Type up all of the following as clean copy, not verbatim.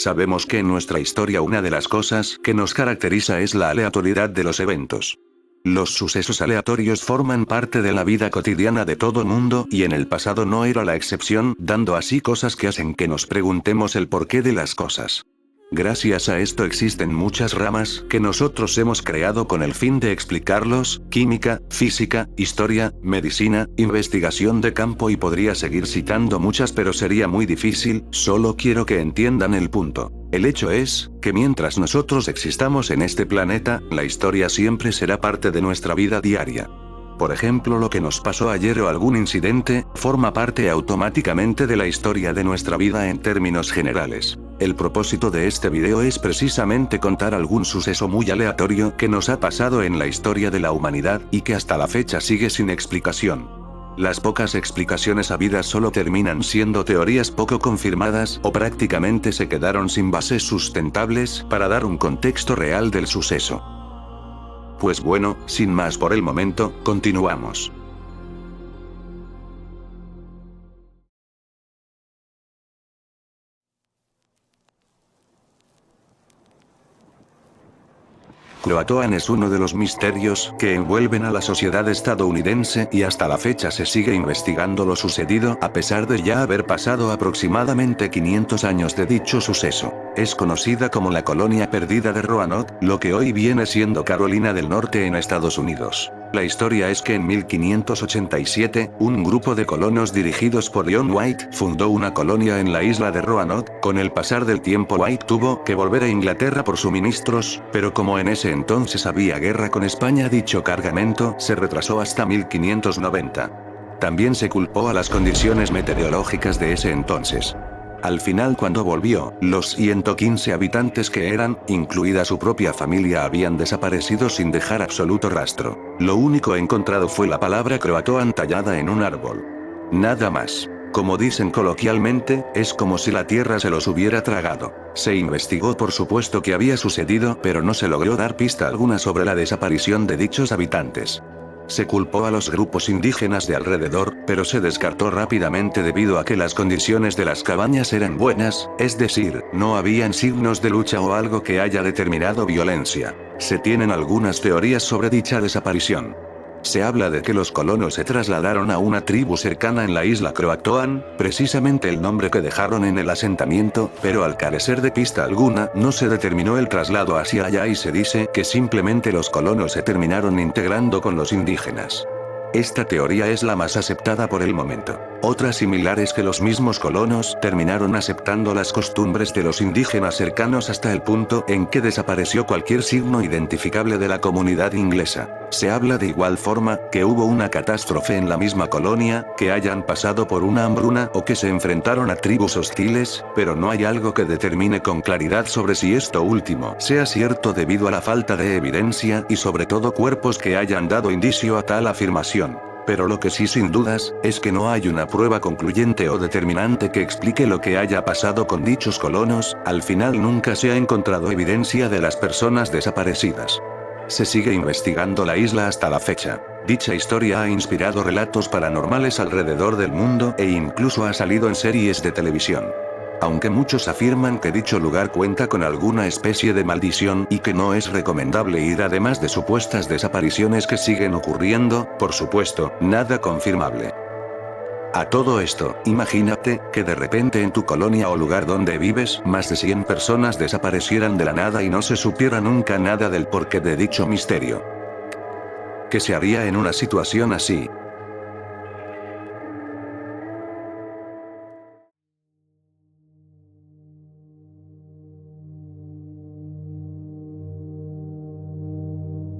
Sabemos que en nuestra historia una de las cosas que nos caracteriza es la aleatoriedad de los eventos. Los sucesos aleatorios forman parte de la vida cotidiana de todo mundo y en el pasado no era la excepción, dando así cosas que hacen que nos preguntemos el porqué de las cosas. Gracias a esto existen muchas ramas que nosotros hemos creado con el fin de explicarlos: química, física, historia, medicina, investigación de campo, y podría seguir citando muchas, pero sería muy difícil. Solo quiero que entiendan el punto. El hecho es, que mientras nosotros existamos en este planeta, la historia siempre será parte de nuestra vida diaria. Por ejemplo, lo que nos pasó ayer o algún incidente, forma parte automáticamente de la historia de nuestra vida en términos generales. El propósito de este video es precisamente contar algún suceso muy aleatorio que nos ha pasado en la historia de la humanidad, y que hasta la fecha sigue sin explicación. Las pocas explicaciones habidas solo terminan siendo teorías poco confirmadas o prácticamente se quedaron sin bases sustentables para dar un contexto real del suceso. Pues bueno, sin más por el momento, continuamos. Croatoan es uno de los misterios que envuelven a la sociedad estadounidense y hasta la fecha se sigue investigando lo sucedido a pesar de ya haber pasado aproximadamente 500 años de dicho suceso. Es conocida como la colonia perdida de Roanoke, lo que hoy viene siendo Carolina del Norte en Estados Unidos. La historia es que en 1587, un grupo de colonos dirigidos por John White fundó una colonia en la isla de Roanoke. Con el pasar del tiempo White tuvo que volver a Inglaterra por suministros, pero como en ese entonces había guerra con España, dicho cargamento se retrasó hasta 1590. También se culpó a las condiciones meteorológicas de ese entonces. Al final, cuando volvió, los 115 habitantes que eran, incluida su propia familia, habían desaparecido sin dejar absoluto rastro. Lo único encontrado fue la palabra Croatoan tallada en un árbol. Nada más. Como dicen coloquialmente, es como si la tierra se los hubiera tragado. Se investigó por supuesto qué había sucedido, pero no se logró dar pista alguna sobre la desaparición de dichos habitantes. Se culpó a los grupos indígenas de alrededor, pero se descartó rápidamente debido a que las condiciones de las cabañas eran buenas, es decir, no habían signos de lucha o algo que haya determinado violencia. Se tienen algunas teorías sobre dicha desaparición. Se habla de que los colonos se trasladaron a una tribu cercana en la isla Croatoan, precisamente el nombre que dejaron en el asentamiento, pero al carecer de pista alguna, no se determinó el traslado hacia allá y se dice que simplemente los colonos se terminaron integrando con los indígenas. Esta teoría es la más aceptada por el momento. Otra similar es que los mismos colonos terminaron aceptando las costumbres de los indígenas cercanos hasta el punto en que desapareció cualquier signo identificable de la comunidad inglesa. Se habla de igual forma que hubo una catástrofe en la misma colonia, que hayan pasado por una hambruna o que se enfrentaron a tribus hostiles, pero no hay algo que determine con claridad sobre si esto último sea cierto debido a la falta de evidencia y sobre todo cuerpos que hayan dado indicio a tal afirmación. Pero lo que sí sin dudas, es que no hay una prueba concluyente o determinante que explique lo que haya pasado con dichos colonos. Al final nunca se ha encontrado evidencia de las personas desaparecidas. Se sigue investigando la isla hasta la fecha. Dicha historia ha inspirado relatos paranormales alrededor del mundo e incluso ha salido en series de televisión. Aunque muchos afirman que dicho lugar cuenta con alguna especie de maldición y que no es recomendable ir, además de supuestas desapariciones que siguen ocurriendo, por supuesto, nada confirmable. A todo esto, imagínate que de repente en tu colonia o lugar donde vives, más de 100 personas desaparecieran de la nada y no se supiera nunca nada del porqué de dicho misterio. ¿Qué se haría en una situación así?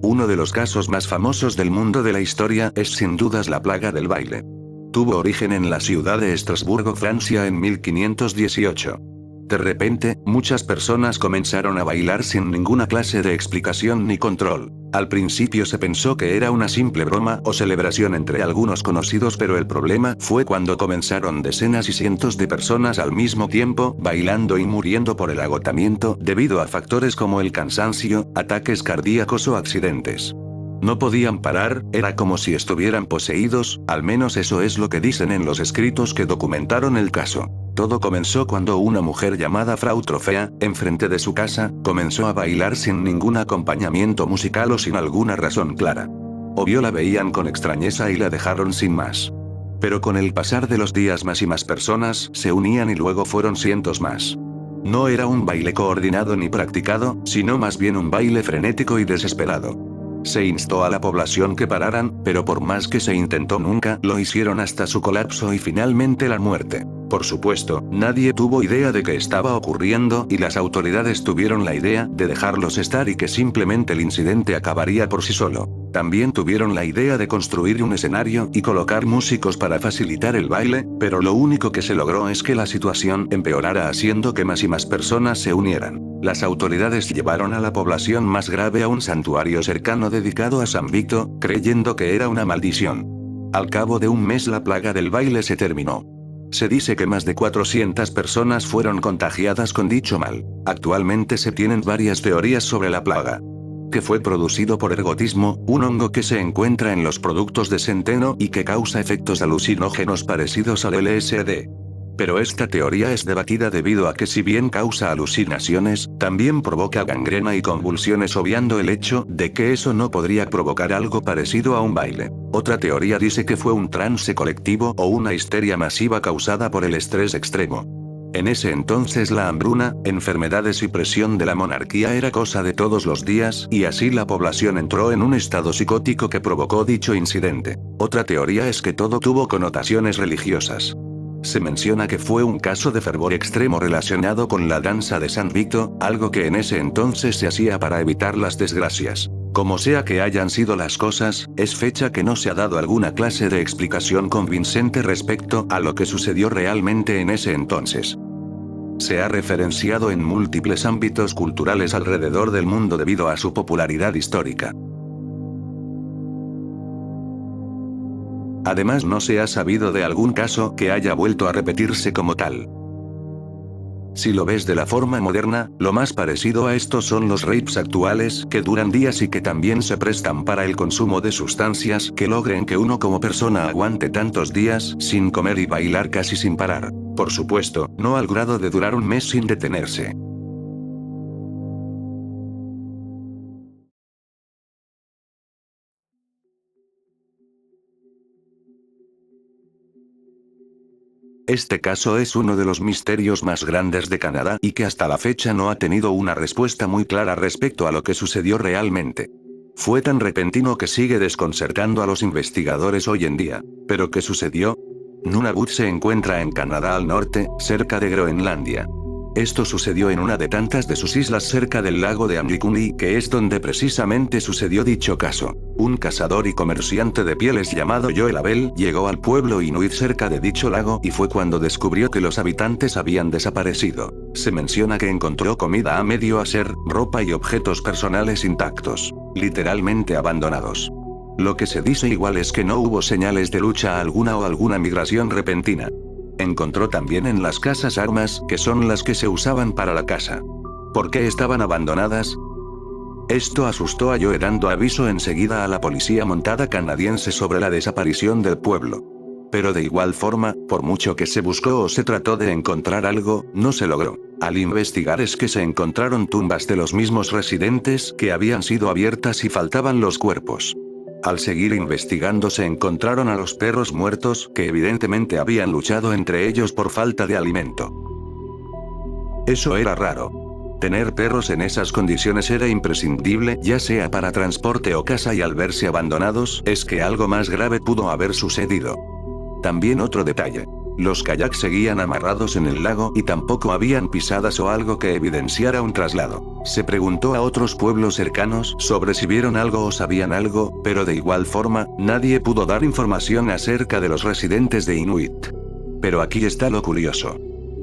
Uno de los casos más famosos del mundo de la historia es sin dudas la plaga del baile. Tuvo origen en la ciudad de Estrasburgo, Francia, en 1518. De repente, muchas personas comenzaron a bailar sin ninguna clase de explicación ni control. Al principio se pensó que era una simple broma o celebración entre algunos conocidos, pero el problema fue cuando comenzaron decenas y cientos de personas al mismo tiempo, bailando y muriendo por el agotamiento debido a factores como el cansancio, ataques cardíacos o accidentes. No podían parar, era como si estuvieran poseídos, al menos eso es lo que dicen en los escritos que documentaron el caso. Todo comenzó cuando una mujer llamada Frau Trofea, enfrente de su casa, comenzó a bailar sin ningún acompañamiento musical o sin alguna razón clara. Obvio la veían con extrañeza y la dejaron sin más. Pero con el pasar de los días más y más personas se unían y luego fueron cientos más. No era un baile coordinado ni practicado, sino más bien un baile frenético y desesperado. Se instó a la población que pararan, pero por más que se intentó nunca lo hicieron hasta su colapso y finalmente la muerte. Por supuesto, nadie tuvo idea de qué estaba ocurriendo y las autoridades tuvieron la idea de dejarlos estar y que simplemente el incidente acabaría por sí solo. También tuvieron la idea de construir un escenario y colocar músicos para facilitar el baile, pero lo único que se logró es que la situación empeorara haciendo que más y más personas se unieran. Las autoridades llevaron a la población más grave a un santuario cercano dedicado a San Vito, creyendo que era una maldición. Al cabo de un mes la plaga del baile se terminó. Se dice que más de 400 personas fueron contagiadas con dicho mal. Actualmente se tienen varias teorías sobre la plaga. Que fue producido por ergotismo, un hongo que se encuentra en los productos de centeno y que causa efectos alucinógenos parecidos al LSD. Pero esta teoría es debatida debido a que si bien causa alucinaciones, también provoca gangrena y convulsiones, obviando el hecho de que eso no podría provocar algo parecido a un baile. Otra teoría dice que fue un trance colectivo o una histeria masiva causada por el estrés extremo. En ese entonces la hambruna, enfermedades y presión de la monarquía era cosa de todos los días y así la población entró en un estado psicótico que provocó dicho incidente. Otra teoría es que todo tuvo connotaciones religiosas. Se menciona que fue un caso de fervor extremo relacionado con la danza de San Vito, algo que en ese entonces se hacía para evitar las desgracias. Como sea que hayan sido las cosas, es fecha que no se ha dado alguna clase de explicación convincente respecto a lo que sucedió realmente en ese entonces. Se ha referenciado en múltiples ámbitos culturales alrededor del mundo debido a su popularidad histórica. Además, no se ha sabido de algún caso que haya vuelto a repetirse como tal. Si lo ves de la forma moderna, lo más parecido a esto son los raves actuales, que duran días y que también se prestan para el consumo de sustancias que logren que uno como persona aguante tantos días sin comer y bailar casi sin parar. Por supuesto, no al grado de durar un mes sin detenerse. Este caso es uno de los misterios más grandes de Canadá y que hasta la fecha no ha tenido una respuesta muy clara respecto a lo que sucedió realmente. Fue tan repentino que sigue desconcertando a los investigadores hoy en día. ¿Pero qué sucedió? Nunavut se encuentra en Canadá al norte, cerca de Groenlandia. Esto sucedió en una de tantas de sus islas cerca del lago de Amrikuni, que es donde precisamente sucedió dicho caso. Un cazador y comerciante de pieles llamado Joel Abel llegó al pueblo inuit cerca de dicho lago y fue cuando descubrió que los habitantes habían desaparecido. Se menciona que encontró comida a medio hacer, ropa y objetos personales intactos, literalmente abandonados. Lo que se dice igual es que no hubo señales de lucha alguna o alguna migración repentina. Encontró también en las casas armas, que son las que se usaban para la caza. ¿Por qué estaban abandonadas? Esto asustó a Joe, dando aviso enseguida a la policía montada canadiense sobre la desaparición del pueblo. Pero de igual forma, por mucho que se buscó o se trató de encontrar algo, no se logró. Al investigar es que se encontraron tumbas de los mismos residentes que habían sido abiertas y faltaban los cuerpos. Al seguir investigando se encontraron a los perros muertos, que evidentemente habían luchado entre ellos por falta de alimento. Eso era raro. Tener perros en esas condiciones era imprescindible, ya sea para transporte o caza, y al verse abandonados, es que algo más grave pudo haber sucedido. También otro detalle. Los kayaks seguían amarrados en el lago y tampoco habían pisadas o algo que evidenciara un traslado. Se preguntó a otros pueblos cercanos sobre si vieron algo o sabían algo, pero de igual forma, nadie pudo dar información acerca de los residentes de Inuit. Pero aquí está lo curioso.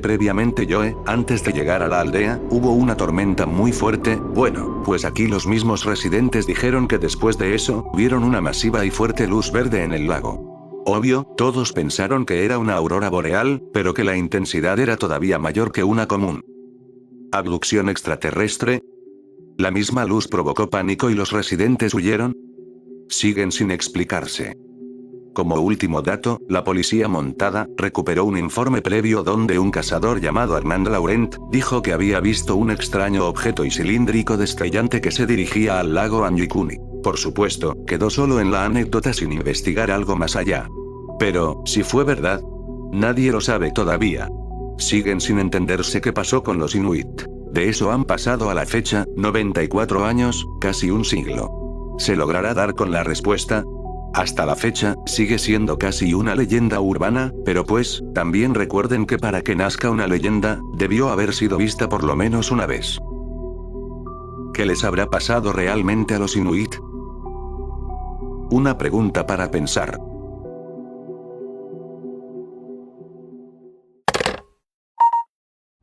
Previamente Joe, antes de llegar a la aldea, hubo una tormenta muy fuerte. Bueno, pues aquí los mismos residentes dijeron que después de eso, vieron una masiva y fuerte luz verde en el lago. Obvio, todos pensaron que era una aurora boreal, pero que la intensidad era todavía mayor que una común. ¿Abducción extraterrestre? ¿La misma luz provocó pánico y los residentes huyeron? Siguen sin explicarse. Como último dato, la policía montada recuperó un informe previo donde un cazador llamado Armand Laurent dijo que había visto un extraño objeto y cilíndrico destellante que se dirigía al lago Anyikuni. Por supuesto, quedó solo en la anécdota sin investigar algo más allá. Pero, si fue verdad, nadie lo sabe todavía. Siguen sin entenderse qué pasó con los Inuit. De eso han pasado a la fecha, 94 años, casi un siglo. ¿Se logrará dar con la respuesta? Hasta la fecha, sigue siendo casi una leyenda urbana, pero pues, también recuerden que para que nazca una leyenda, debió haber sido vista por lo menos una vez. ¿Qué les habrá pasado realmente a los Inuit? Una pregunta para pensar.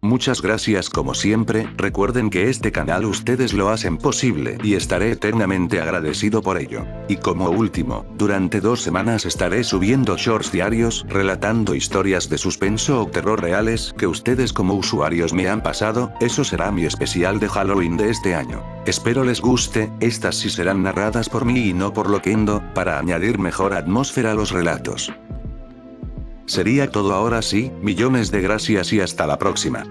Muchas gracias como siempre, recuerden que este canal ustedes lo hacen posible y estaré eternamente agradecido por ello. Y como último, durante 2 semanas estaré subiendo shorts diarios relatando historias de suspenso o terror reales que ustedes como usuarios me han pasado, eso será mi especial de Halloween de este año. Espero les guste, estas sí serán narradas por mí y no por Loquendo, para añadir mejor atmósfera a los relatos. Sería todo ahora sí, millones de gracias y hasta la próxima.